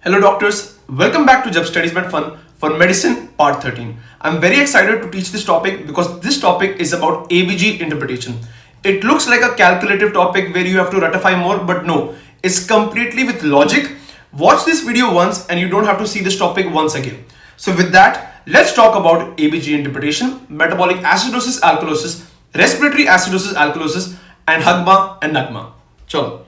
Hello doctors, welcome back to jabstudiesmetfun for medicine part 13. I'm very excited to teach this topic because this topic is about ABG interpretation. It looks like a calculative topic where you have to ratify more, but no, it's completely with logic. Watch this video once and you don't have to see this topic once again. So with that, let's talk about ABG interpretation, metabolic acidosis alkalosis, respiratory acidosis alkalosis, and HAGMA and NAGMA. Chalo.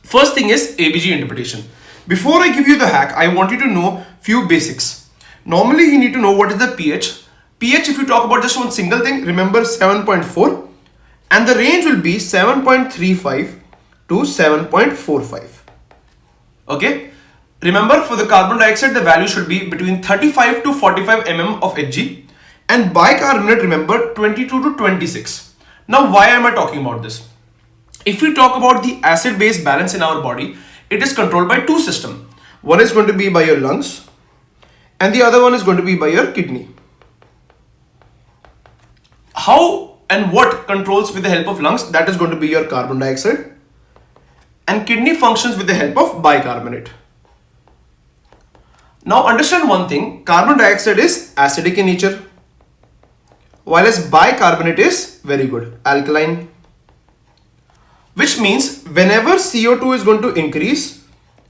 First thing is ABG interpretation. Before I give you the hack, I want you to know few basics. Normally, you need to know what is the pH. pH, if you talk about just one single thing, remember 7.4, and the range will be 7.35 to 7.45. Okay. Remember, for the carbon dioxide, the value should be between 35 to 45 mm of Hg, and bicarbonate, remember, 22 to 26. Now, why am I talking about this? If we talk about the acid-base balance in our body, it is controlled by two systems. One is going to be by your lungs and the other one is going to be by your kidney. How and what controls with the help of lungs? That is going to be your carbon dioxide, and kidney functions with the help of bicarbonate. Now understand one thing, carbon dioxide is acidic in nature, while as bicarbonate is very good, alkaline. Which means whenever CO2 is going to increase,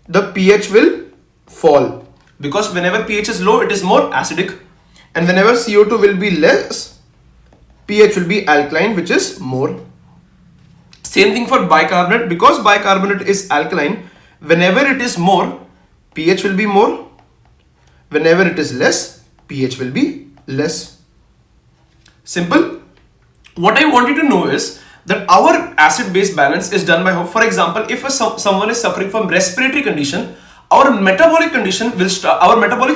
the pH will fall. Because whenever pH is low, it is more acidic. And whenever CO2 will be less, pH will be alkaline, which is more. Same thing for bicarbonate. Because bicarbonate is alkaline, whenever it is more, pH will be more. Whenever it is less, pH will be less. Simple. What I want you to know is that our acid-base balance is done by, for example, if someone is suffering from respiratory condition, our metabolic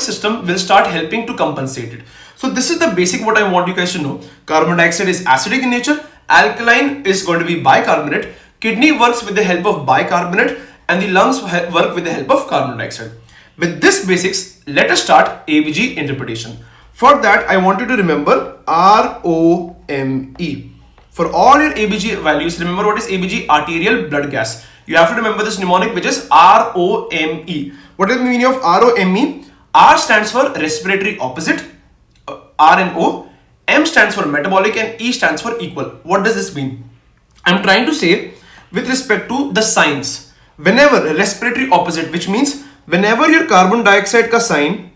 system will start helping to compensate it. So this is the basic what I want you guys to know. Carbon dioxide is acidic in nature, alkaline is going to be bicarbonate, kidney works with the help of bicarbonate, and the lungs work with the help of carbon dioxide. With this basics, let us start ABG interpretation. For that, I want you to remember ROME. For all your ABG values, remember what is ABG? Arterial blood gas. You have to remember this mnemonic, which is ROME. What is the meaning of ROME? R stands for respiratory opposite, R and O. M stands for metabolic and E stands for equal. What does this mean? I'm trying to say with respect to the signs. Whenever respiratory opposite, which means whenever your carbon dioxide ka sign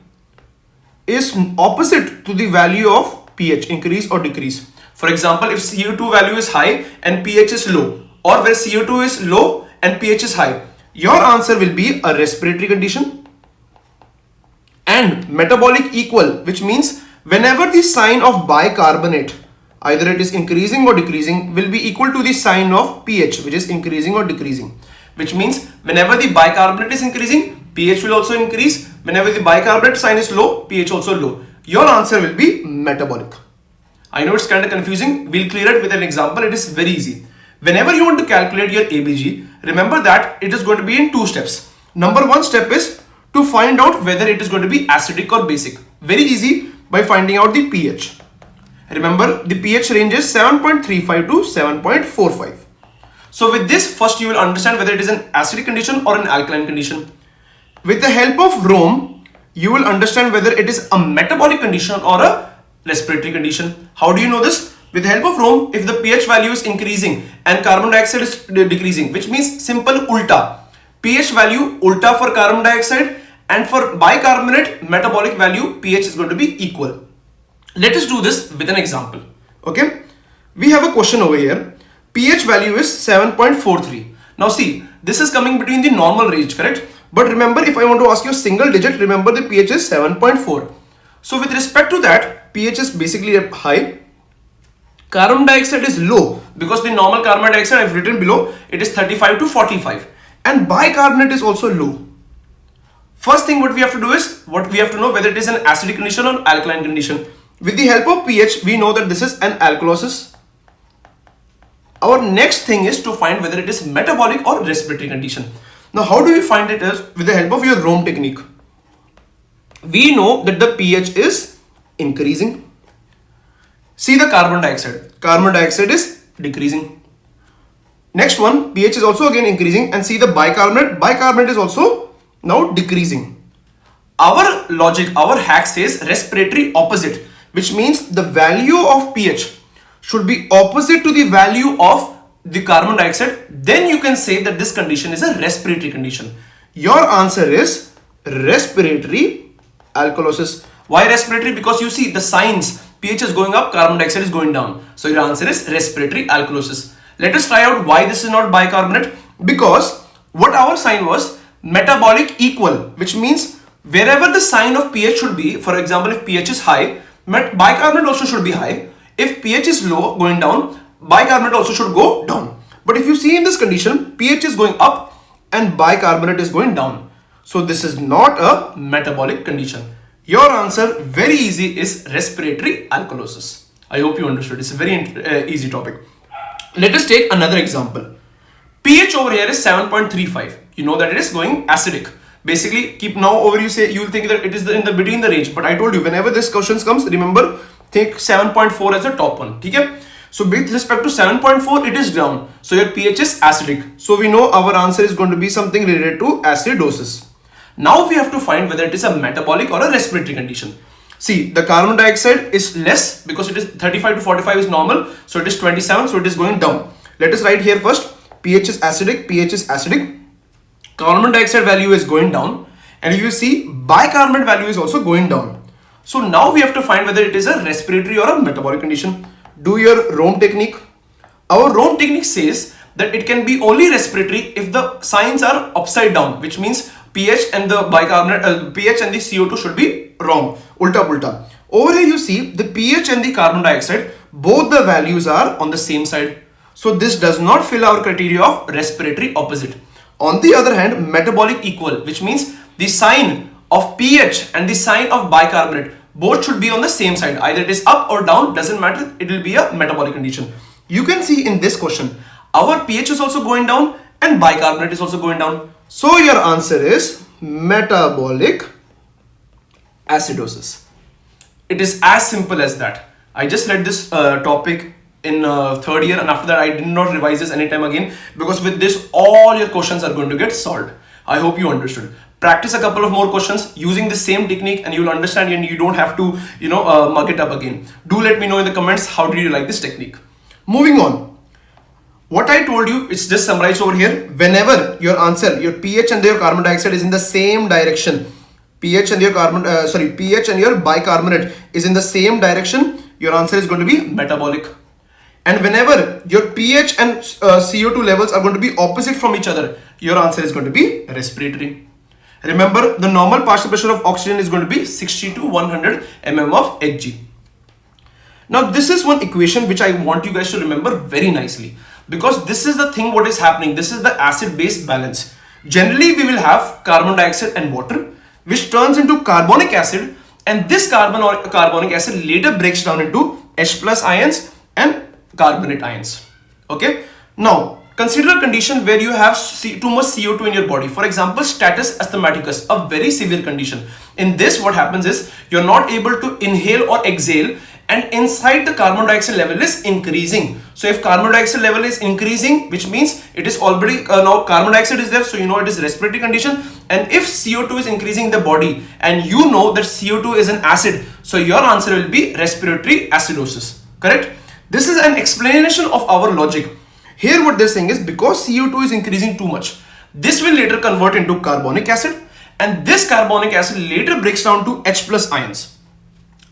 is opposite to the value of pH, increase or decrease. For example, if CO2 value is high and pH is low, or where CO2 is low and pH is high, your answer will be a respiratory condition. And metabolic equal, which means whenever the sign of bicarbonate, either it is increasing or decreasing, will be equal to the sign of pH, which is increasing or decreasing. Which means whenever the bicarbonate is increasing, pH will also increase. Whenever the bicarbonate sign is low, pH also low. Your answer will be metabolic. I know it's kind of confusing. We'll clear it with an example. It is very easy. Whenever you want to calculate your ABG, remember that it is going to be in two steps. Number one step is to find out whether it is going to be acidic or basic. Very easy, by finding out the pH. Remember, the pH range is 7.35 to 7.45. So with this, first you will understand whether it is an acidic condition or an alkaline condition. With the help of Rome, you will understand whether it is a metabolic condition or a respiratory condition. How do you know this? With the help of Rome, if the pH value is increasing and carbon dioxide is decreasing, which means simple ulta. pH value ulta for carbon dioxide, and for bicarbonate metabolic value pH is going to be equal. Let us do this with an example. Okay, we have a question over here. pH value is 7.43. Now see, this is coming between the normal range, correct? But remember, if I want to ask you a single digit, remember the pH is 7.4. So with respect to that, pH is basically high. Carbon dioxide is low because the normal carbon dioxide I've written below, it is 35 to 45. And bicarbonate is also low. First thing what we have to do is, what we have to know whether it is an acidic condition or alkaline condition. With the help of pH, we know that this is an alkalosis. Our next thing is to find whether it is metabolic or respiratory condition. Now how do we find it? Is with the help of your Rome technique. We know that the pH is increasing. See the carbon dioxide. Carbon dioxide is decreasing. Next one, pH is also again increasing, and see the bicarbonate. Bicarbonate is also now decreasing. Our logic, our hack says respiratory opposite, which means the value of pH should be opposite to the value of the carbon dioxide. Then you can say that this condition is a respiratory condition. Your answer is respiratory alkalosis. Why respiratory? Because you see the signs, pH is going up, carbon dioxide is going down. So your answer is respiratory alkalosis. Let us try out why this is not bicarbonate. Because what our sign was metabolic equal, which means wherever the sign of pH should be, for example, if pH is high, bicarbonate also should be high. If pH is low, going down, bicarbonate also should go down. But if you see in this condition, pH is going up and bicarbonate is going down. So this is not a metabolic condition. Your answer, very easy, is respiratory alkalosis. I hope you understood. It's a very easy topic. Let us take another example. pH over here is 7.35. You know that it is going acidic. Basically, keep now over you say, you will think that it is in the between the range. But I told you, whenever this question comes, remember, take 7.4 as the top one. Okay? So with respect to 7.4, it is down. So your pH is acidic. So we know our answer is going to be something related to acidosis. Now we have to find whether it is a metabolic or a respiratory condition. See, the carbon dioxide is less because it is 35 to 45 is normal. So it is 27. So it is going down. Let us write here first. pH is acidic. pH is acidic. Carbon dioxide value is going down. And you see bicarbonate value is also going down. So now we have to find whether it is a respiratory or a metabolic condition. Do your Rome technique. Our Rome technique says that it can be only respiratory if the signs are upside down, which means pH and the bicarbonate, pH and the CO2 should be wrong, ulta pulta. Over here you see the pH and the carbon dioxide, both the values are on the same side. So this does not fill our criteria of respiratory opposite. On the other hand, metabolic equal, which means the sign of pH and the sign of bicarbonate, both should be on the same side. Either it is up or down, doesn't matter, it will be a metabolic condition. You can see in this question, our pH is also going down and bicarbonate is also going down. So your answer is metabolic acidosis. It is as simple as that. I just read this topic in third year, and after that I did not revise this anytime again, because with this all your questions are going to get solved. I hope you understood. Practice a couple of more questions using the same technique and you will understand, and you don't have to mug it up again. Do let me know in the comments how did you like this technique. Moving on. What I told you, it's just summarized over here. Whenever your answer, your pH and your carbon dioxide is in the same direction, pH and your bicarbonate is in the same direction, your answer is going to be metabolic. And whenever your pH and CO2 levels are going to be opposite from each other, your answer is going to be respiratory. Remember, the normal partial pressure of oxygen is going to be 60 to 100 mm of Hg. Now, this is one equation which I want you guys to remember very nicely, because this is the thing what is happening. This is the acid-base balance. Generally, we will have carbon dioxide and water, which turns into carbonic acid, and this carbonic acid later breaks down into H plus ions and carbonate ions. Okay. Now, consider a condition where you have too much CO2 in your body. For example, status asthmaticus, a very severe condition. In this, what happens is you're not able to inhale or exhale, and inside the carbon dioxide level is increasing. So if carbon dioxide level is increasing, which means it is already now carbon dioxide is there, so you know it is respiratory condition. And if CO2 is increasing in the body, and you know that CO2 is an acid, so your answer will be respiratory acidosis. Correct? This is an explanation of our logic. Here what they're saying is, because CO2 is increasing too much, this will later convert into carbonic acid, and this carbonic acid later breaks down to H plus ions.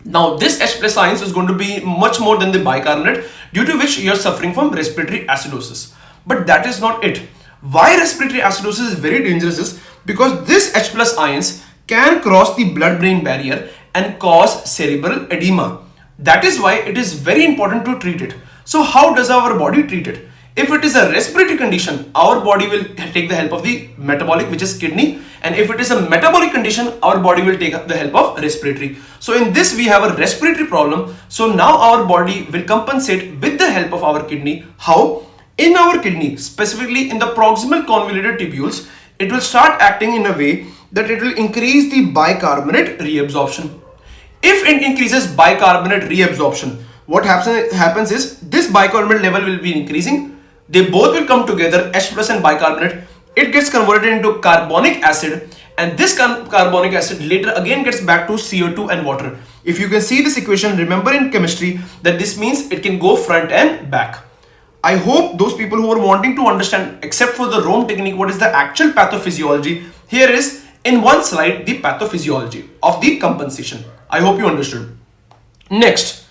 Now this H plus ions is going to be much more than the bicarbonate, due to which you are suffering from respiratory acidosis. But that is not it. Why respiratory acidosis is very dangerous is because this H plus ions can cross the blood-brain barrier and cause cerebral edema. That is why it is very important to treat it. So how does our body treat it? If it is a respiratory condition, our body will take the help of the metabolic, which is kidney. And if it is a metabolic condition, our body will take the help of respiratory. So in this, we have a respiratory problem. So now our body will compensate with the help of our kidney. How? In our kidney, specifically in the proximal convoluted tubules, it will start acting in a way that it will increase the bicarbonate reabsorption. If it increases bicarbonate reabsorption, what happens is this bicarbonate level will be increasing. They both will come together, H plus and bicarbonate. It gets converted into carbonic acid, and this carbonic acid later again gets back to CO2 and water. If you can see this equation, remember in chemistry that this means it can go front and back. I hope those people who are wanting to understand, except for the Rome technique, what is the actual pathophysiology, here is in one slide the pathophysiology of the compensation. I hope you understood. Next,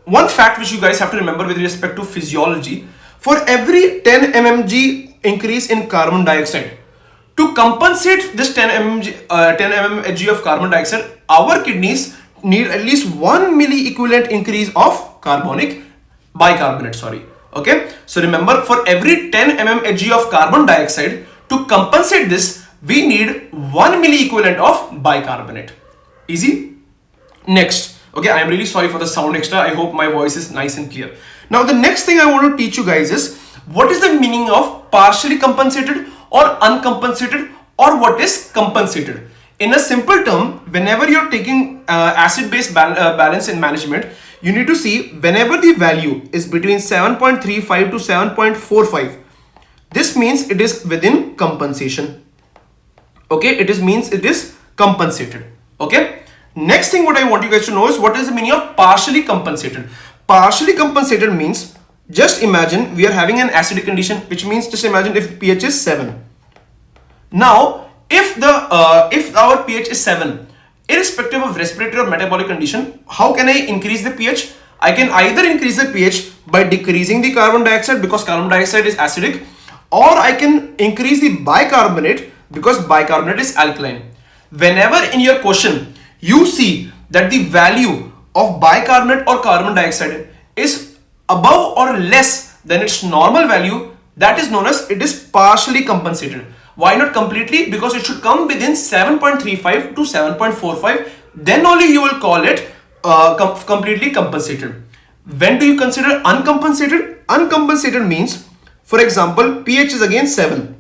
one fact which you guys have to remember with respect to physiology, for every 10 mmg increase in carbon dioxide, to compensate this 10 mmg of carbon dioxide, our kidneys need at least 1 milliequivalent increase of bicarbonate, sorry. Okay, so remember, for every 10 mmHg of carbon dioxide, to compensate this, we need 1 milliequivalent of bicarbonate. Easy? Next, okay, I am really sorry for the sound extra. I hope my voice is nice and clear. Now, the next thing I want to teach you guys is what is the meaning of partially compensated or uncompensated, or what is compensated. In a simple term, whenever you're taking acid-base balance in management, you need to see whenever the value is between 7.35 to 7.45, this means it is within compensation. Okay, means it is compensated. Okay, next thing what I want you guys to know is what is the meaning of partially compensated. Partially compensated means, just imagine we are having an acidic condition, which means just imagine if pH is 7. Now, if our pH is 7, irrespective of respiratory or metabolic condition, how can I increase the pH? I can either increase the pH by decreasing the carbon dioxide because carbon dioxide is acidic, or I can increase the bicarbonate because bicarbonate is alkaline. Whenever in your question you see that the value of bicarbonate or carbon dioxide is above or less than its normal value, that is known as it is partially compensated. Why not completely? Because it should come within 7.35 to 7.45. Then only you will call it completely compensated. When do you consider uncompensated? Uncompensated means, for example, pH is again 7.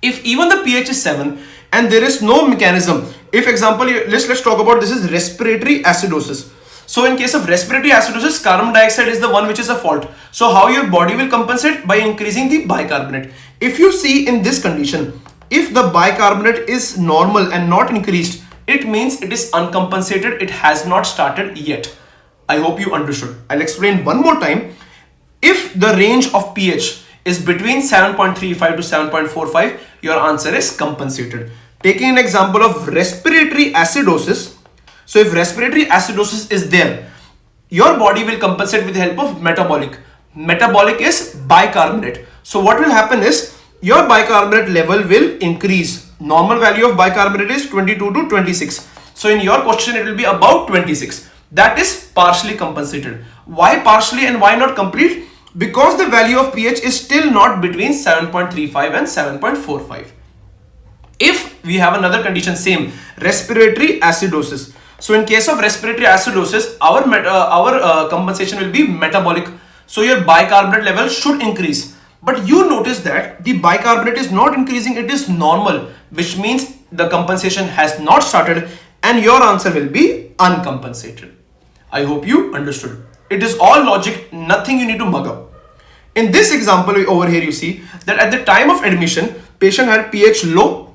If even the pH is 7 and there is no mechanism, if example, let's talk about this is respiratory acidosis. So in case of respiratory acidosis, carbon dioxide is the one which is a fault. So how your body will compensate? By increasing the bicarbonate. If you see in this condition, if the bicarbonate is normal and not increased, it means it is uncompensated. It has not started yet. I hope you understood. I'll explain one more time. If the range of pH is between 7.35 to 7.45, your answer is compensated. Taking an example of respiratory acidosis. So if respiratory acidosis is there, your body will compensate with the help of metabolic. Metabolic is bicarbonate. So what will happen is your bicarbonate level will increase. Normal value of bicarbonate is 22 to 26. So in your question, it will be about 26. That is partially compensated. Why partially and why not complete? Because the value of pH is still not between 7.35 and 7.45. If we have another condition, same respiratory acidosis. So in case of respiratory acidosis, our compensation will be metabolic. So your bicarbonate level should increase. But you notice that the bicarbonate is not increasing, it is normal, which means the compensation has not started and your answer will be uncompensated. I hope you understood. It is all logic, nothing you need to mug up. In this example over here, you see that at the time of admission, patient had pH low,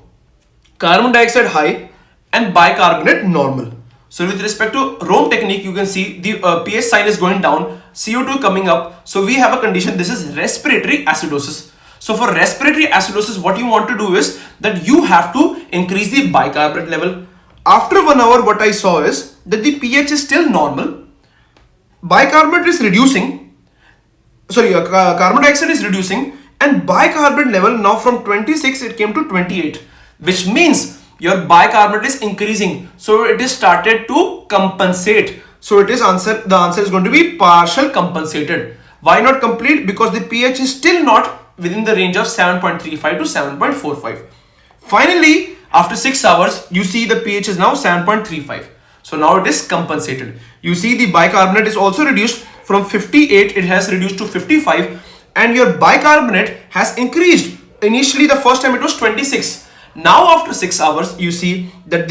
carbon dioxide high and bicarbonate normal. So with respect to Rome technique, you can see the pH sign is going down, CO2 coming up. So we have a condition, this is respiratory acidosis. So for respiratory acidosis, what you want to do is that you have to increase the bicarbonate level. After 1 hour, what I saw is that the pH is still normal, bicarbonate is reducing, carbon dioxide is reducing, and bicarbonate level now from 26 it came to 28, which means your bicarbonate is increasing, so it is started to compensate. So the answer is going to be partial compensated. Why not complete? Because the pH is still not within the range of 7.35 to 7.45. Finally, after 6 hours, you see the pH is now 7.35. So now it is compensated. You see the bicarbonate is also reduced from 58, it has reduced to 55, and your bicarbonate has increased. Initially, the first time it was 26. Now after 6 hours, you see that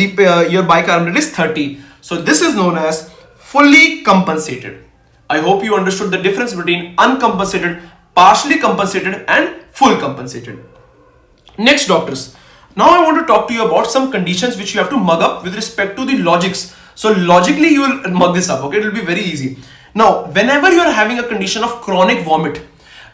your bicarbonate is 30. So this is known as fully compensated. I hope you understood the difference between uncompensated, partially compensated and full compensated. Next, doctors, Now I want to talk to you about some conditions which you have to mug up with respect to the logics. So logically you will mug this up, okay? It will be very easy. Now, whenever you are having a condition of chronic vomit,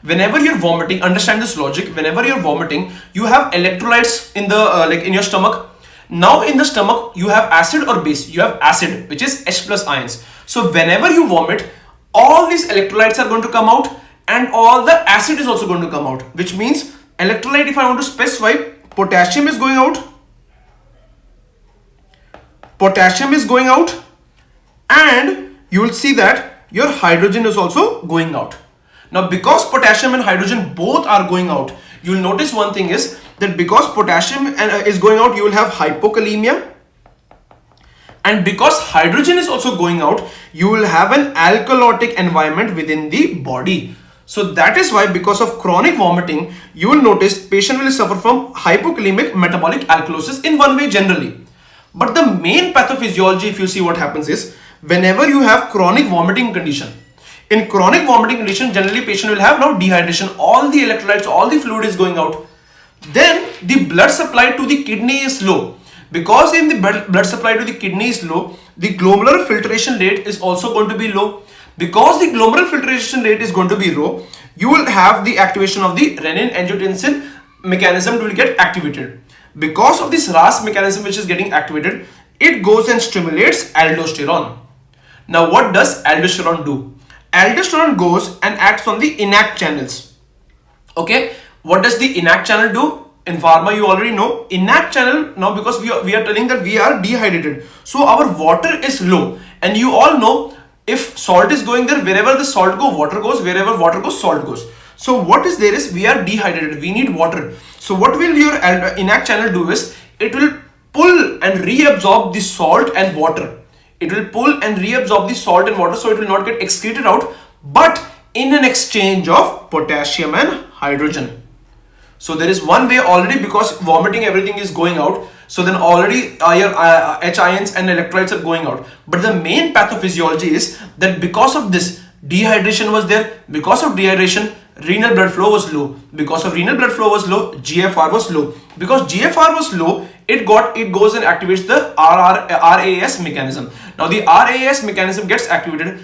whenever you're vomiting, understand this logic. Whenever you're vomiting, you have electrolytes in the in your stomach. Now in the stomach, you have acid or base. You have acid, which is H plus ions. So whenever you vomit, all these electrolytes are going to come out and all the acid is also going to come out, which means electrolyte, if I want to specify, potassium is going out, and you will see that your hydrogen is also going out. Now because potassium and hydrogen both are going out, you will notice one thing is that because potassium is going out, you will have hypokalemia, and because hydrogen is also going out, you will have an alkalotic environment within the body. So that is why, because of chronic vomiting, you will notice patient will suffer from hypokalemic metabolic alkalosis in one way generally. But the main pathophysiology, if you see what happens is, whenever you have chronic vomiting condition, in chronic vomiting condition, generally patient will have now dehydration, all the electrolytes, all the fluid is going out. Then the blood supply to the kidney is low. Because in the blood supply to the kidney is low, the glomerular filtration rate is also going to be low. Because the glomerular filtration rate is going to be low, you will have the activation of the renin-angiotensin mechanism will get activated. Because of this RAS mechanism which is getting activated, it goes and stimulates aldosterone. Now what does aldosterone do? Aldosterone goes and acts on the INAC channels. Okay, what does the INAC channel do? In pharma, you already know INAC channel. Now because we are telling that we are dehydrated, so our water is low, and you all know if salt is going there, wherever the salt goes, water goes, wherever water goes, salt goes. So what is there is we are dehydrated, we need water. So what will your INAC channel do is it will pull and reabsorb the salt and water. It will pull and reabsorb the salt and water, so it will not get excreted out, but in an exchange of potassium and hydrogen. So there is one way already, because vomiting everything is going out, so then already your H ions and electrolytes are going out. But the main pathophysiology is that because of this, dehydration was there. Because of dehydration, renal blood flow was low. Because of renal blood flow was low, GFR was low. Because GFR was low, it goes and activates the RAS mechanism. Now the RAS mechanism gets activated,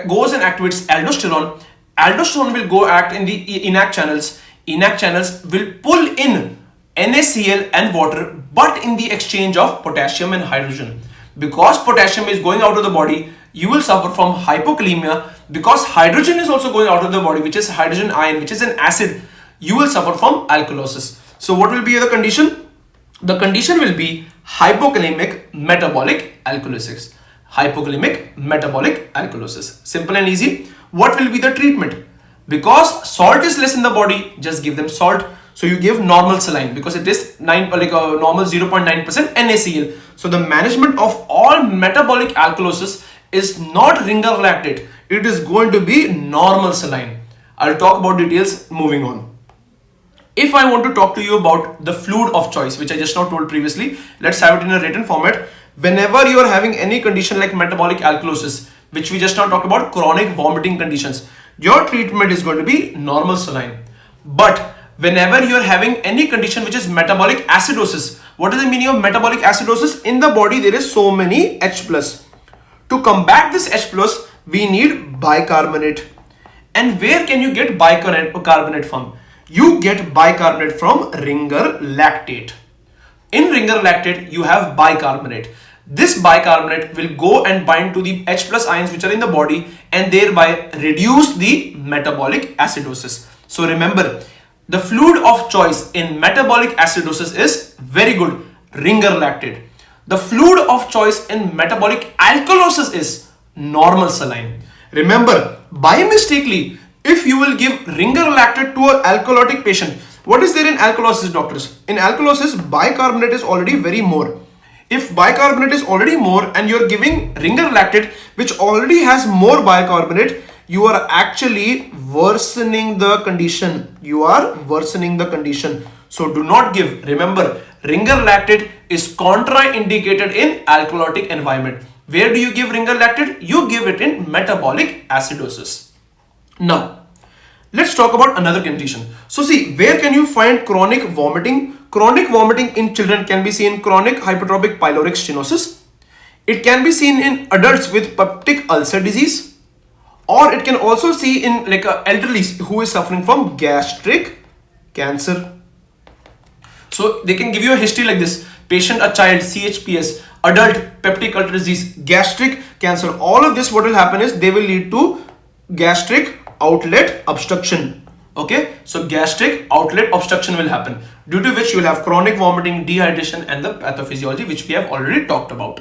goes and activates aldosterone. Aldosterone will go act in the INAC channels. INAC channels will pull in NaCl and water, but in the exchange of potassium and hydrogen. Because potassium is going out of the body, you will suffer from hypokalemia. Because hydrogen is also going out of the body, which is hydrogen ion, which is an acid, you will suffer from alkalosis. So what will be the condition? The condition will be hypokalemic metabolic alkalosis. Hypokalemic metabolic alkalosis. Simple and easy. What will be the treatment? Because salt is less in the body, just give them salt. So you give normal saline, because it is normal 0.9% NaCl. So the management of all metabolic alkalosis is not ringer lactate. It is going to be normal saline. I'll talk about details moving on. If I want to talk to you about the fluid of choice, which I just now told previously, let's have it in a written format. Whenever you are having any condition like metabolic alkalosis, which we just now talked about, chronic vomiting conditions, your treatment is going to be normal saline. But whenever you are having any condition which is metabolic acidosis, what is the meaning of metabolic acidosis? In the body there is so many H plus. To combat this H plus, we need bicarbonate. And where can you get bicarbonate from? You get bicarbonate from ringer lactate. In ringer lactate, you have bicarbonate. This bicarbonate will go and bind to the H plus ions which are in the body and thereby reduce the metabolic acidosis. So remember, the fluid of choice in metabolic acidosis is very good, ringer lactate. The fluid of choice in metabolic alkalosis is normal saline. Remember, by mistakenly, if you will give ringer lactate to an alkalotic patient, what is there in alkalosis, doctors? In alkalosis, bicarbonate is already very more. If bicarbonate is already more and you're giving ringer lactate, which already has more bicarbonate, you are actually worsening the condition. You are worsening the condition. So do not give. Remember, ringer lactate is contraindicated in alkalotic environment. Where do you give ringer lactate? You give it in metabolic acidosis. Now, let's talk about another condition. So see, where can you find chronic vomiting? chronic vomiting in children can be seen in chronic hypertrophic pyloric stenosis. It can be seen in adults with peptic ulcer disease, or it can also see in like a elderly who is suffering from gastric cancer. So they can give you a history like this: patient, a child, CHPS, adult, peptic ulcer disease, gastric cancer. All of this, what will happen is they will lead to gastric outlet obstruction. Okay, so gastric outlet obstruction will happen, due to which you will have chronic vomiting, dehydration, and the pathophysiology, which we have already talked about.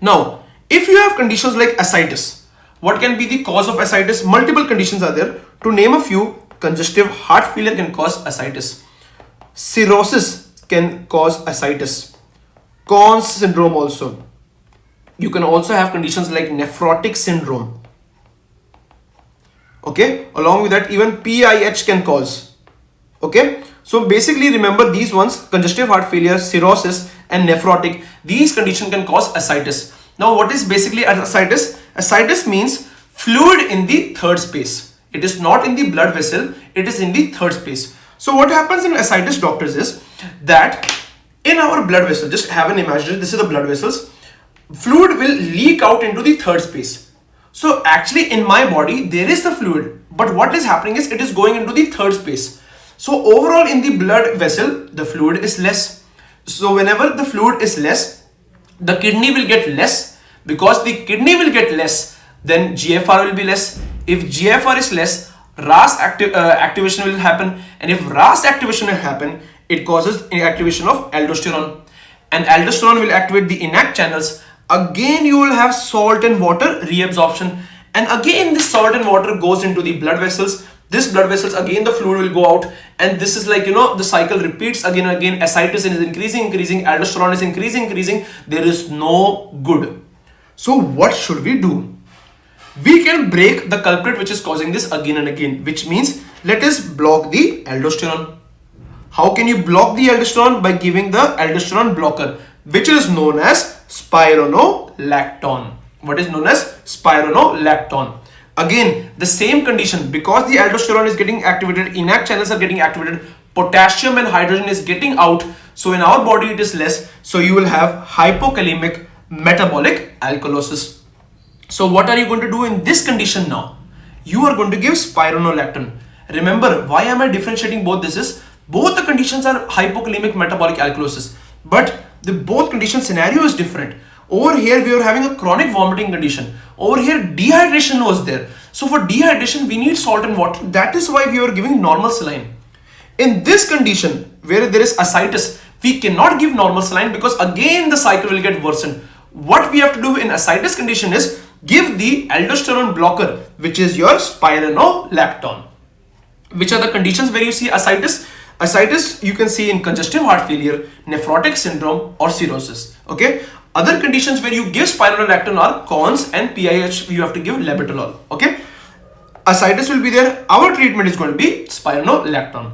Now, if you have conditions like ascites, what can be the cause of ascites? Multiple conditions are there. To name a few, congestive heart failure can cause ascites. Cirrhosis can cause ascites. Conn's syndrome also. You can also have conditions like nephrotic syndrome. Okay, along with that, even PIH can cause. Okay, so basically remember these ones: congestive heart failure, cirrhosis, and nephrotic. These conditions can cause ascites. Now, what is basically ascites? Ascites means fluid in the third space. It is not in the blood vessel, it is in the third space. So what happens in ascites, doctors, is that in our blood vessel, just have an imaginary, this is the blood vessels, fluid will leak out into the third space. So actually in my body there is the fluid, but what is happening is it is going into the third space. So overall in the blood vessel the fluid is less. So whenever the fluid is less, the kidney will get less. Because the kidney will get less, then GFR will be less. If GFR is less, RAS activation will happen, and if RAS activation will happen, it causes activation of aldosterone, and aldosterone will activate the INAC channels. Again you will have salt and water reabsorption, and again this salt and water goes into the blood vessels. This blood vessels, again the fluid will go out, and this is like, you know, the cycle repeats again and again. Ascites is increasing, aldosterone is increasing. There is no good. So what should we do? We can break the culprit which is causing this again and again, which means let us block the aldosterone. How can you block the aldosterone? By giving the aldosterone blocker, which is known as spironolactone. What is known as spironolactone? Again, the same condition, because the aldosterone is getting activated, INAC channels are getting activated, potassium and hydrogen is getting out. So in our body it is less. So you will have hypokalemic metabolic alkalosis. So what are you going to do in this condition now? You are going to give spironolactone. Remember, why am I differentiating both this is? Both the conditions are hypokalemic metabolic alkalosis, but the both condition scenario is different. Over here we are having a chronic vomiting condition. Over here dehydration was there. So for dehydration we need salt and water. That is why we are giving normal saline. In this condition where there is ascites, we cannot give normal saline because again the cycle will get worsened. What we have to do in ascites condition is give the aldosterone blocker, which is your spironolactone. Which are the conditions where you see ascites? Ascites you can see in congestive heart failure, nephrotic syndrome, or cirrhosis. Okay. Other conditions where you give spironolactone are Conn's and PIH. You have to give labetalol. Okay. Ascites will be there. Our treatment is going to be spironolactone.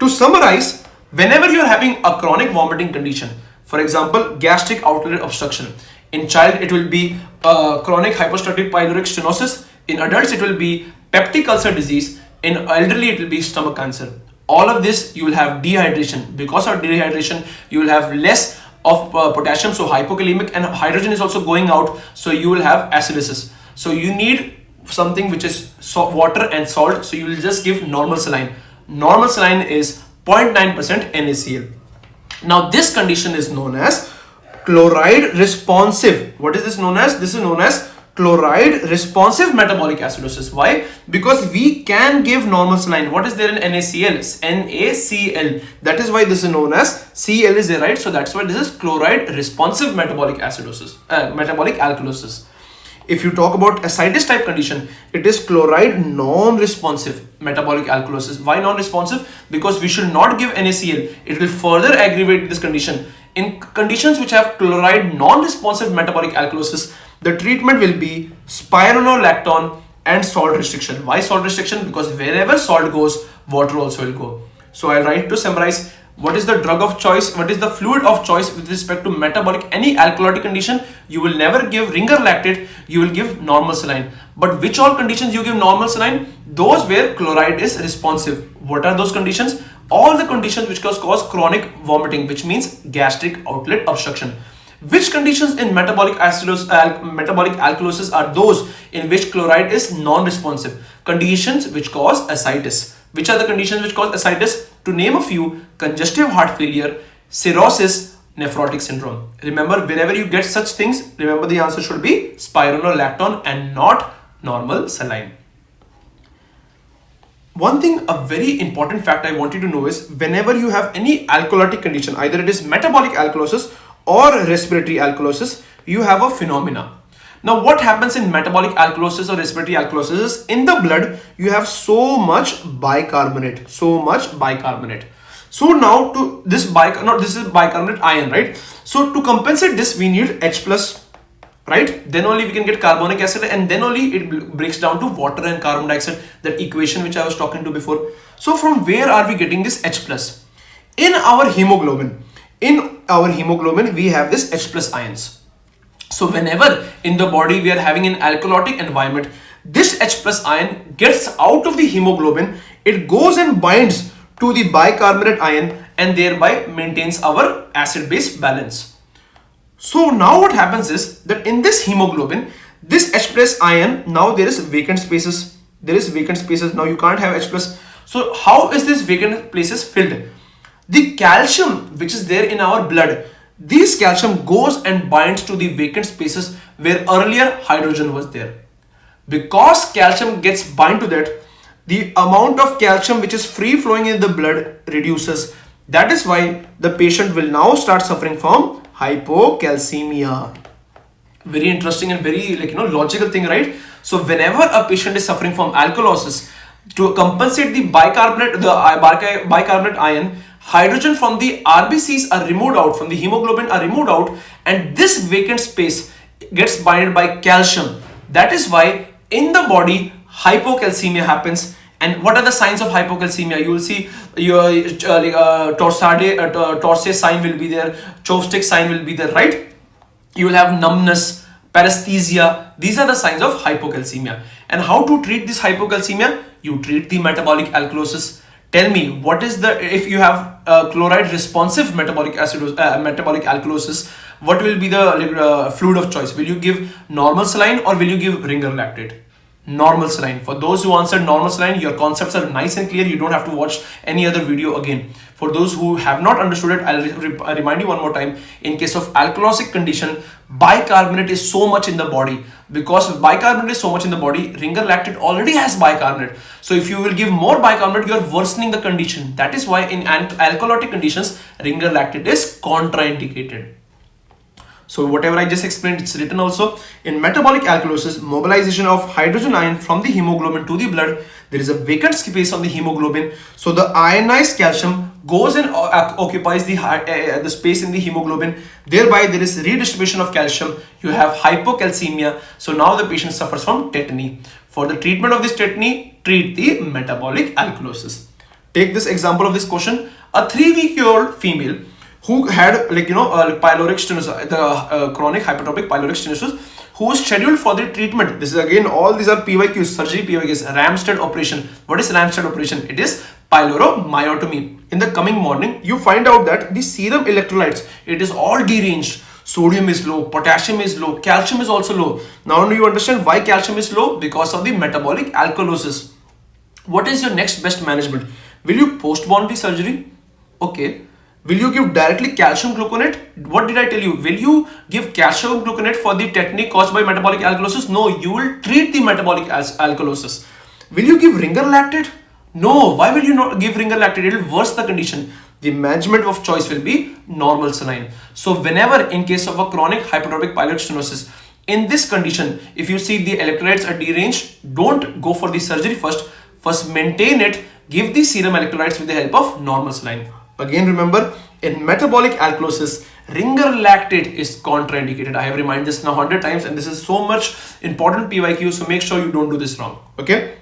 To summarize, whenever you are having a chronic vomiting condition, for example, gastric outlet obstruction, in child it will be chronic hypostatic pyloric stenosis. In adults it will be peptic ulcer disease. In elderly it will be stomach cancer. All of this you will have dehydration. Because of dehydration you will have less of potassium, so hypokalemic, and hydrogen is also going out, so you will have acidosis. So you need something which is water and salt, so you will just give normal saline. Normal saline is 0.9% NaCl. Now this condition is known as chloride responsive. What is this known as? This is known as chloride responsive metabolic acidosis. Why? Because we can give normal saline. What is there in NaCl? NaCl. That is why this is known as Cl is there, right? So that's why this is chloride responsive metabolic acidosis, metabolic alkalosis. If you talk about ascites type condition, it is chloride non-responsive metabolic alkalosis. Why non-responsive? Because we should not give NaCl. It will further aggravate this condition. In conditions which have chloride non-responsive metabolic alkalosis, the treatment will be spironolactone and salt restriction. Why salt restriction? Because wherever salt goes, water also will go. So I write to summarize, what is the drug of choice? What is the fluid of choice with respect to metabolic, any alkalotic condition? You will never give ringer lactate, you will give normal saline. But which all conditions you give normal saline? Those where chloride is responsive. What are those conditions? all the conditions which cause chronic vomiting, which means gastric outlet obstruction. Which conditions in metabolic alkalosis are those in which chloride is non-responsive? Conditions which cause ascites. Which are the conditions which cause ascites? To name a few: congestive heart failure, cirrhosis, nephrotic syndrome. Remember, whenever you get such things, remember the answer should be spironolactone and not normal saline. One thing, a very important fact I want you to know is, whenever you have any alkalotic condition, either it is metabolic alkalosis or respiratory alkalosis, you have a phenomena. Now, what happens in metabolic alkalosis or respiratory alkalosis is, in the blood you have so much bicarbonate. So now to this this is bicarbonate ion, right? So to compensate this, we need H plus, right? Then only we can get carbonic acid, and then only it breaks down to water and carbon dioxide, that equation which I was talking to before. So from where are we getting this H plus? In our hemoglobin. In our hemoglobin, we have this H plus ions. So whenever in the body we are having an alkalotic environment, this H plus ion gets out of the hemoglobin, it goes and binds to the bicarbonate ion and thereby maintains our acid-base balance. So now what happens is that in this hemoglobin, this H plus ion, now there is vacant spaces. Now you can't have H plus. So how is this vacant places filled? The calcium which is there in our blood, this calcium goes and binds to the vacant spaces where earlier hydrogen was there. Because calcium gets bind to that, the amount of calcium which is free flowing in the blood reduces. That is why the patient will now start suffering from hypocalcemia. Very interesting and very logical thing, right? So whenever a patient is suffering from alkalosis, to compensate the bicarbonate ion, hydrogen from the RBCs are removed out, from the hemoglobin are removed out, and this vacant space gets binded by calcium. That is why in the body hypocalcemia happens. And what are the signs of hypocalcemia? You will see your torse sign will be there, chopstick sign will be there, right? You will have numbness, paresthesia. These are the signs of hypocalcemia. And how to treat this hypocalcemia? You treat the metabolic alkalosis. Tell me, what is the, if you have chloride responsive metabolic alkalosis, what will be the fluid of choice? Will you give normal saline or will you give ringer lactate? Normal saline. For those who answered normal saline, your concepts are nice and clear. You don't have to watch any other video again. For those who have not understood it, I'll remind you one more time. In case of alkalosic condition, bicarbonate is so much in the body. Because bicarbonate is so much in the body, ringer lactate already has bicarbonate. So if you will give more bicarbonate, you are worsening the condition. That is why in alkalotic conditions, ringer lactate is contraindicated. So whatever I just explained, it's written also. In metabolic alkalosis, mobilization of hydrogen ion from the hemoglobin to the blood, there is a vacant space on the hemoglobin. So the ionized calcium goes and occupies the space in the hemoglobin. Thereby there is redistribution of calcium. You have hypocalcemia. So now the patient suffers from tetany. For the treatment of this tetany, treat the metabolic alkalosis. Take this example of this question. A 3-week-old female who had pyloric stenosis, the chronic hypertrophic pyloric stenosis, who was scheduled for the treatment. This is again, all these are PYQs, surgery PYQs, Ramstead operation. What is Ramstead operation? It is pyloromyotomy. In the coming morning, you find out that the serum electrolytes, it is all deranged. Sodium is low, potassium is low, calcium is also low. Now you understand why calcium is low, because of the metabolic alkalosis. What is your next best management? Will you postpone the surgery? Okay. Will you give directly calcium gluconate? What did I tell you? Will you give calcium gluconate for the tetany caused by metabolic alkalosis? No, you will treat the metabolic alkalosis. Will you give ringer lactate? No, why will you not give ringer lactate? It will worsen the condition. The management of choice will be normal saline. So whenever in case of a chronic hypertrophic pyloric stenosis, in this condition, if you see the electrolytes are deranged, don't go for the surgery first. First maintain it, give the serum electrolytes with the help of normal saline. Again, remember, in metabolic alkalosis, ringer lactate is contraindicated. I have reminded this now 100 times, and this is so much important PYQ, so make sure you don't do this wrong. Okay.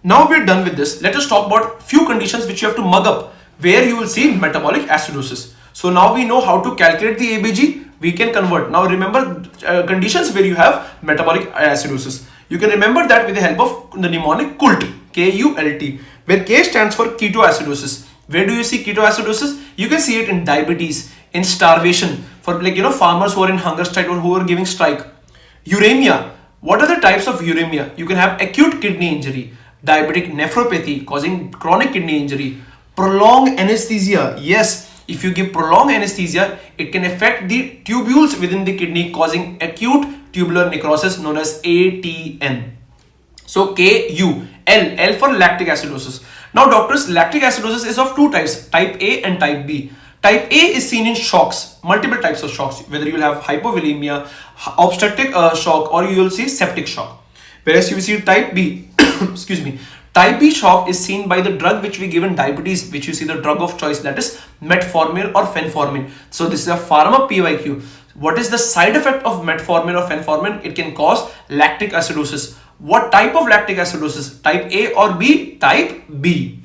Now we're done with this. Let us talk about few conditions which you have to mug up, where you will see metabolic acidosis. So now we know how to calculate the ABG. We can convert. Now remember conditions where you have metabolic acidosis. You can remember that with the help of the mnemonic CULT, KULT. where K stands for ketoacidosis. Where do you see ketoacidosis? You can see it in diabetes, in starvation, for farmers who are in hunger strike or who are giving strike. Uremia. What are the types of uremia? You can have acute kidney injury, diabetic nephropathy causing chronic kidney injury, prolonged anesthesia. Yes, if you give prolonged anesthesia, it can affect the tubules within the kidney causing acute tubular necrosis known as ATN. So KU, L for lactic acidosis. Now doctors, lactic acidosis is of two types, type A and type B. Type A is seen in shocks, multiple types of shocks, whether you will have hypovolemia, obstetric shock, or you will see septic shock. Whereas you see type B, excuse me, type B shock is seen by the drug which we give in diabetes, which you see the drug of choice, that is metformin or fenformin. So this is a pharma PYQ. What is the side effect of metformin or fenformin? It can cause lactic acidosis. What type of lactic acidosis? Type A or B? Type B.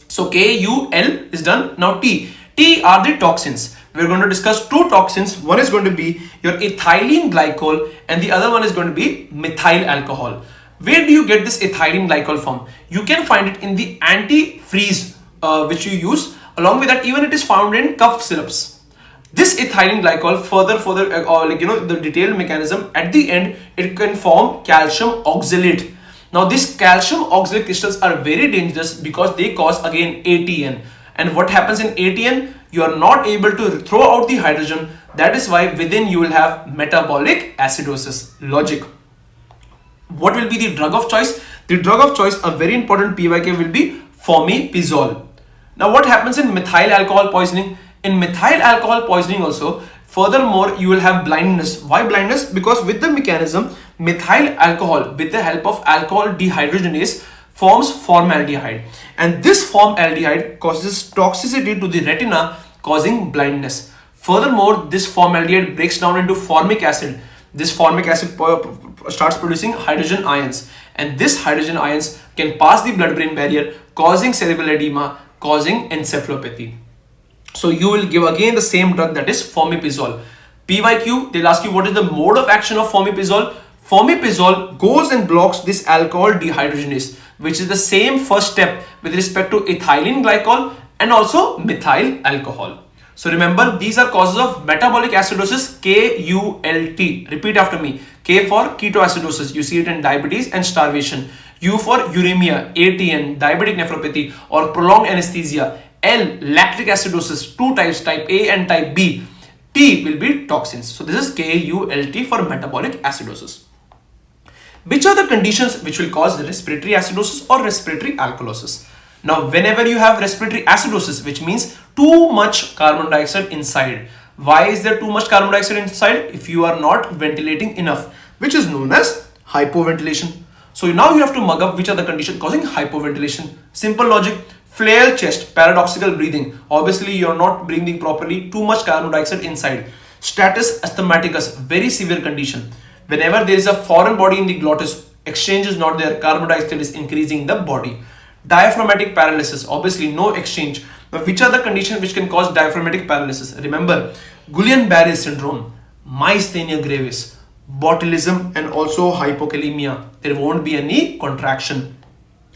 So KUL is done. Now T. T are the toxins. We're going to discuss two toxins. One is going to be your ethylene glycol and the other one is going to be methyl alcohol. Where do you get this ethylene glycol from? You can find it in the antifreeze which you use. Along with that, even it is found in cough syrups. This ethylene glycol the detailed mechanism, at the end it can form calcium oxalate. Now this calcium oxalate crystals are very dangerous because they cause again ATN. And what happens in ATN? You are not able to throw out the hydrogen. That is why within you will have metabolic acidosis. Logic. What will be the drug of choice? The drug of choice, a very important PYK, will be fomepizole. Now what happens in methyl alcohol poisoning? In methyl alcohol poisoning also, furthermore, you will have blindness. Why blindness? Because with the mechanism, methyl alcohol with the help of alcohol dehydrogenase forms formaldehyde, and this formaldehyde causes toxicity to the retina, causing blindness. Furthermore, this formaldehyde breaks down into formic acid. This formic acid starts producing hydrogen ions, and this hydrogen ions can pass the blood-brain barrier, causing cerebral edema, causing encephalopathy. So you will give again the same drug, that is fomepizole. PYQ, they'll ask you what is the mode of action of fomepizole. Fomepizole goes and blocks this alcohol dehydrogenase, which is the same first step with respect to ethylene glycol and also methyl alcohol. So remember, these are causes of metabolic acidosis, KULT. Repeat after me. K for ketoacidosis, you see it in diabetes and starvation. U for uremia, ATN, diabetic nephropathy or prolonged anesthesia. L, lactic acidosis, two types, type A and type B. T will be toxins. So this is KULT for metabolic acidosis. Which are the conditions which will cause respiratory acidosis or respiratory alkalosis? Now, whenever you have respiratory acidosis, which means too much carbon dioxide inside. Why is there too much carbon dioxide inside? If you are not ventilating enough, which is known as hypoventilation. So now you have to mug up which are the conditions causing hypoventilation. Simple logic. Flare chest, paradoxical breathing. Obviously, you are not breathing properly, too much carbon dioxide inside. Status asthmaticus, very severe condition. Whenever there is a foreign body in the glottis, exchange is not there, carbon dioxide is increasing in the body. Diaphragmatic paralysis, obviously no exchange. Now, which are the conditions which can cause diaphragmatic paralysis? Remember, Guillain-Barré syndrome, myasthenia gravis, botulism and also hypocalcemia. There won't be any contraction.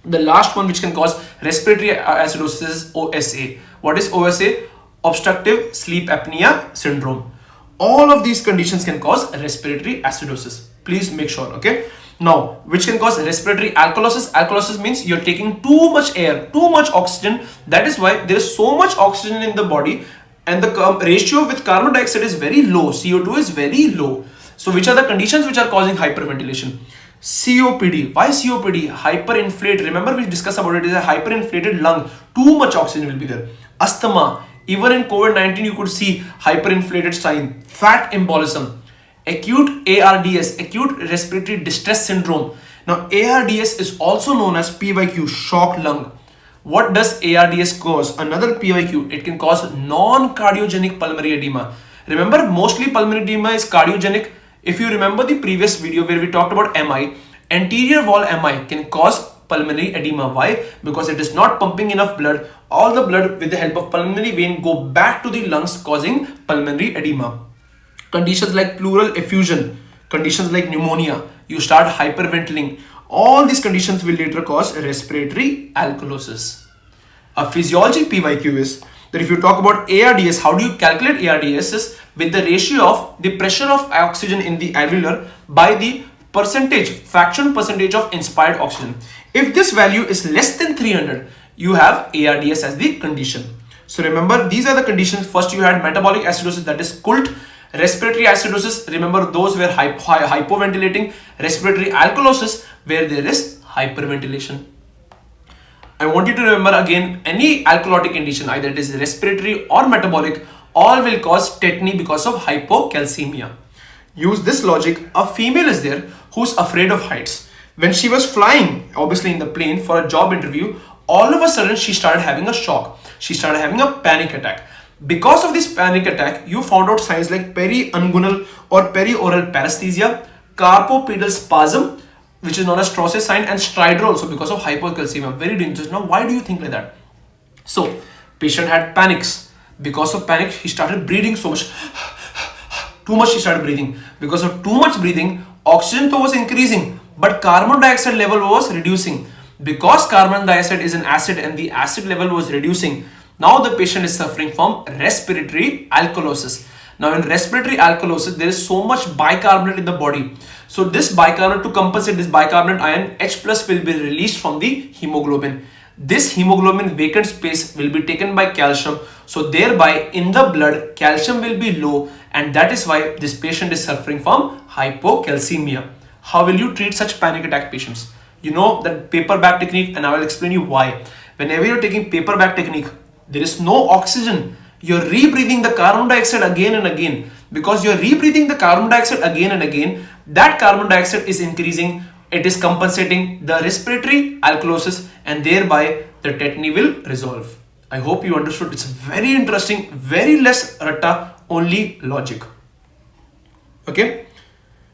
The last one which can cause respiratory acidosis is OSA. What is OSA? Obstructive sleep apnea syndrome. All of these conditions can cause respiratory acidosis. Please make sure, okay? Now, which can cause respiratory alkalosis? Alkalosis means you're taking too much air, too much oxygen. That is why there is so much oxygen in the body and the ratio with carbon dioxide is very low. CO2 is very low. So which are the conditions which are causing hyperventilation? COPD. Why COPD? Hyperinflate. Remember we discussed about it. It is a hyperinflated lung. Too much oxygen will be there. Asthma. Even in COVID-19 you could see hyperinflated sign. Fat embolism. Acute ARDS, acute respiratory distress syndrome. Now ARDS is also known as PYQ, shock lung. What does ARDS cause? Another PYQ. It can cause non-cardiogenic pulmonary edema. Remember, mostly pulmonary edema is cardiogenic. If you remember the previous video where we talked about MI, anterior wall MI can cause pulmonary edema. Why? Because it is not pumping enough blood. All the blood with the help of pulmonary vein go back to the lungs, causing pulmonary edema. Conditions like pleural effusion, conditions like pneumonia, you start hyperventilating. All these conditions will later cause respiratory alkalosis. A physiology PYQ is that if you talk about ARDS, how do you calculate ARDS is with the ratio of the pressure of oxygen in the alveolar by the fraction percentage of inspired oxygen. If this value is less than 300, you have ARDS as the condition. So remember, these are the conditions. First you had metabolic acidosis, that is cult. Respiratory acidosis, remember those were hypoventilating. Respiratory alkalosis, where there is hyperventilation. I want you to remember again, any alkalotic condition, either it is respiratory or metabolic, all will cause tetany because of hypocalcemia. Use this logic. A female is there who's afraid of heights. When she was flying, obviously in the plane for a job interview, all of a sudden she started having a shock. She started having a panic attack. Because of this panic attack, you found out signs like periungual or perioral paresthesia, carpopedal spasm, which is known as Strauss's sign, and stridor also because of hypocalcemia. Very dangerous. Now, why do you think like that? So, patient had panics. Because of panic, he started breathing so much. Too much he started breathing. Because of too much breathing, oxygen was increasing, but carbon dioxide level was reducing. Because carbon dioxide is an acid and the acid level was reducing, now the patient is suffering from respiratory alkalosis. Now in respiratory alkalosis, there is so much bicarbonate in the body. So this bicarbonate, to compensate this bicarbonate ion, H plus will be released from the hemoglobin. This hemoglobin vacant space will be taken by calcium. So thereby in the blood, calcium will be low, and that is why this patient is suffering from hypocalcemia. How will you treat such panic attack patients? You know that paper bag technique, and I will explain you why. Whenever you're taking paper bag technique, there is no oxygen. You're rebreathing the carbon dioxide again and again. Because you're rebreathing the carbon dioxide again and again, that carbon dioxide is increasing. It is compensating the respiratory alkalosis, and thereby the tetany will resolve. I hope you understood. It's very interesting, very less ratta, only logic. Okay.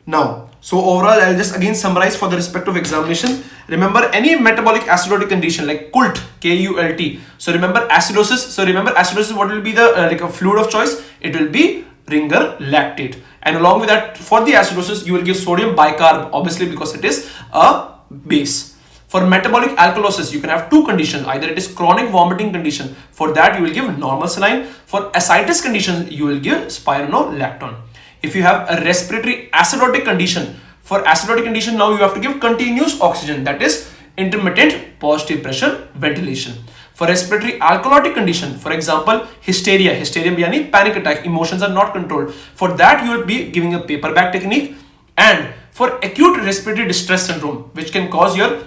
Now, so overall, I'll just again summarize for the respective examination. Remember, any metabolic acidotic condition like CULT, K-U-L-T. So remember acidosis. So remember acidosis, what will be the like a fluid of choice? It will be Ringer lactate. And along with that, for the acidosis, you will give sodium bicarb, obviously because it is a base. For metabolic alkalosis, you can have two conditions. Either it is chronic vomiting condition. For that, you will give normal saline. For ascites condition, you will give spironolactone. If you have a respiratory acidotic condition, for acidotic condition, now you have to give continuous oxygen, that is intermittent positive pressure ventilation. For respiratory alkalotic condition, for example, hysteria means panic attack, emotions are not controlled. For that, you will be giving a paper bag technique. And for acute respiratory distress syndrome, which can cause your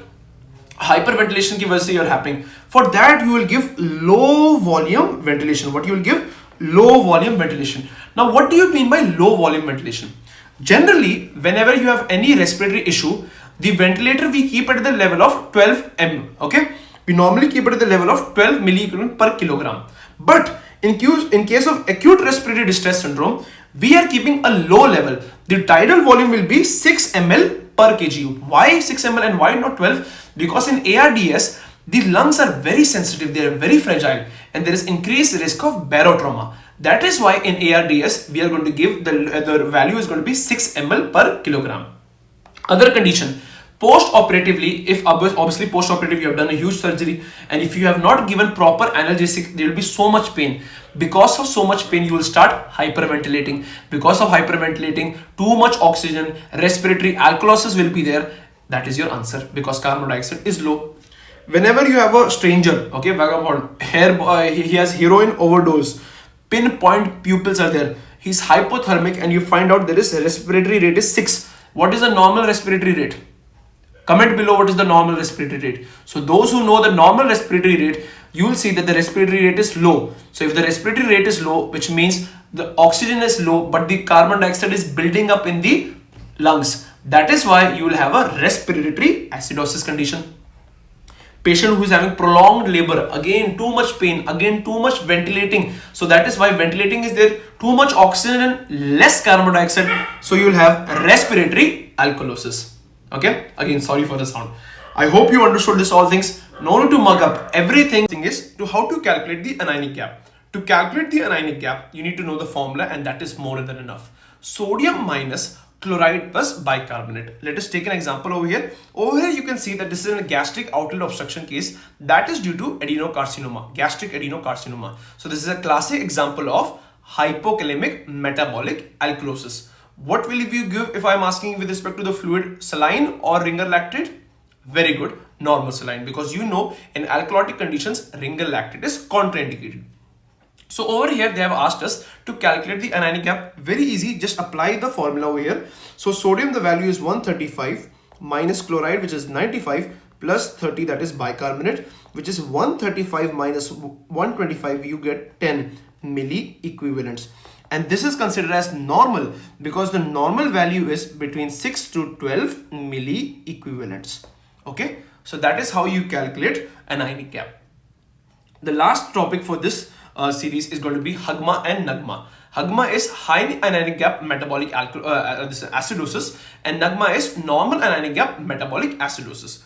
hyperventilation ki wajah se you're happening, for that you will give low volume ventilation. What you will give? Low volume ventilation. Now, what do you mean by low volume ventilation? Generally, whenever you have any respiratory issue, the ventilator we keep at the level of 12 mm. Okay, we normally keep it at the level of 12 milliequivalent per kilogram. But in case of acute respiratory distress syndrome, we are keeping a low level. The tidal volume will be 6 ml per kg. Why 6 ml and why not 12? Because in ARDS, the lungs are very sensitive, they are very fragile, and there is increased risk of barotrauma. That is why in ARDS, we are going to give the value is going to be 6 ml per kilogram. Other condition, post-operatively, if obviously post-operative you have done a huge surgery, and if you have not given proper analgesic, there will be so much pain. Because of so much pain, you will start hyperventilating. Because of hyperventilating, too much oxygen, respiratory alkalosis will be there. That is your answer, because carbon dioxide is low. Whenever you have a stranger, okay, vagabond, he has heroin overdose, pinpoint pupils are there, he's hypothermic, and you find out there is respiratory rate is 6. What is the normal respiratory rate? Comment below what is the normal respiratory rate. So those who know the normal respiratory rate, you will see that the respiratory rate is low. So if the respiratory rate is low, which means the oxygen is low, but the carbon dioxide is building up in the lungs. That is why you will have a respiratory acidosis condition. Patient who is having prolonged labor, again too much pain, again too much ventilating. So that is why ventilating is there, too much oxygen and less carbon dioxide. So you will have respiratory alkalosis. Okay, again sorry for the sound. I hope you understood this all things. No need to mug up. Everything is to how to calculate the anionic gap. To calculate the anionic gap, you need to know the formula, and that is more than enough. Sodium minus chloride plus bicarbonate. Let us take an example over here. Over here you can see that this is a gastric outlet obstruction case that is due to adenocarcinoma, gastric adenocarcinoma. So this is a classic example of hypokalemic metabolic alkalosis. What will you give if I am asking with respect to the fluid, saline or ringer lactate? Very good, normal saline, because you know in alkalotic conditions ringer lactate is contraindicated. So over here they have asked us to calculate the anionic gap. Very easy, just apply the formula over here. So sodium, the value is 135 minus chloride, which is 95, plus 30, that is bicarbonate, which is 135 minus 125, you get 10 milli equivalents. And this is considered as normal because the normal value is between 6 to 12 milli equivalents. Okay, so that is how you calculate anionic gap. The last topic for this series is going to be HAGMA and NAGMA. HAGMA is high anionic gap metabolic acidosis, and NAGMA is normal anionic gap metabolic acidosis.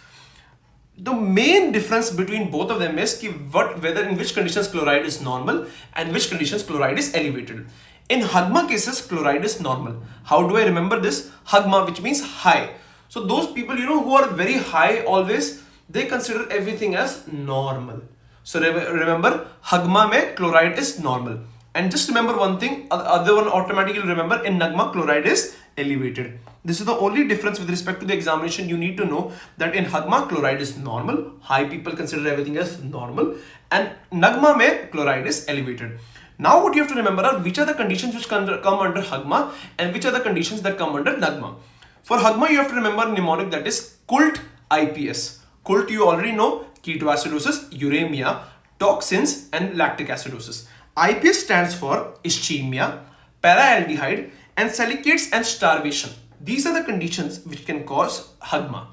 The main difference between both of them is whether in which conditions chloride is normal and which conditions chloride is elevated. In HAGMA cases, chloride is normal. How do I remember this? HAGMA, which means high. So those people, you know, who are very high always, they consider everything as normal. So remember, HAGMA mein chloride is normal. And just remember one thing, other one automatically remember, in NAGMA chloride is elevated. This is the only difference with respect to the examination. You need to know that in HAGMA chloride is normal, high people consider everything as normal, and NAGMA mein chloride is elevated. Now what you have to remember are which are the conditions which come under HAGMA and which are the conditions that come under NAGMA. For HAGMA you have to remember mnemonic, that is CULT IPS. CULT you already know, ketoacidosis, uremia, toxins and lactic acidosis. IPS stands for ischemia, paraaldehyde and salicates and starvation. These are the conditions which can cause HAGMA.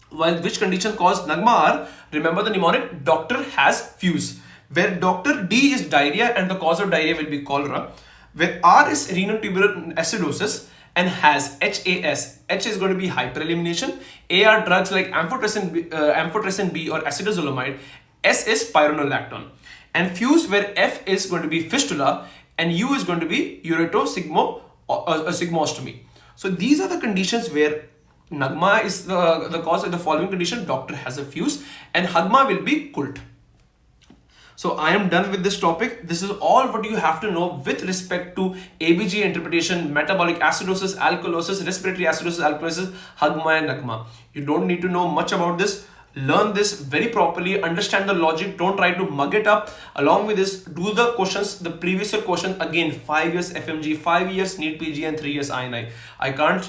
While which conditions cause NAGMA are, remember the mnemonic, doctor has fuse, where doctor D is diarrhea and the cause of diarrhea will be cholera, where R is renal tubular acidosis, and has HAS. H is going to be hyperelimination. A are drugs like amphotericin B or acetazolamide. S is spironolactone. And fuse, where F is going to be fistula and U is going to be uretrosigmostomy. So these are the conditions where NAGMA is the cause of the following condition, doctor has a fuse, and HAGMA will be CULT. So I am done with this topic. This is all what you have to know with respect to ABG interpretation, metabolic acidosis, alkalosis, respiratory acidosis, alkalosis, HAGMA and NAGMA. You don't need to know much about this. Learn this very properly, understand the logic, don't try to mug it up. Along with this, do the questions, the previous year question again, 5 years Fmge, 5 years Neet PG and 3 years INI. I can't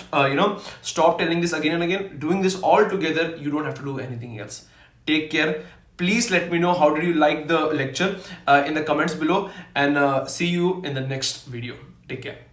stop telling this again and again. Doing this all together, you don't have to do anything else. Take care. Please let me know how did you like the lecture in the comments below, and see you in the next video. Take care.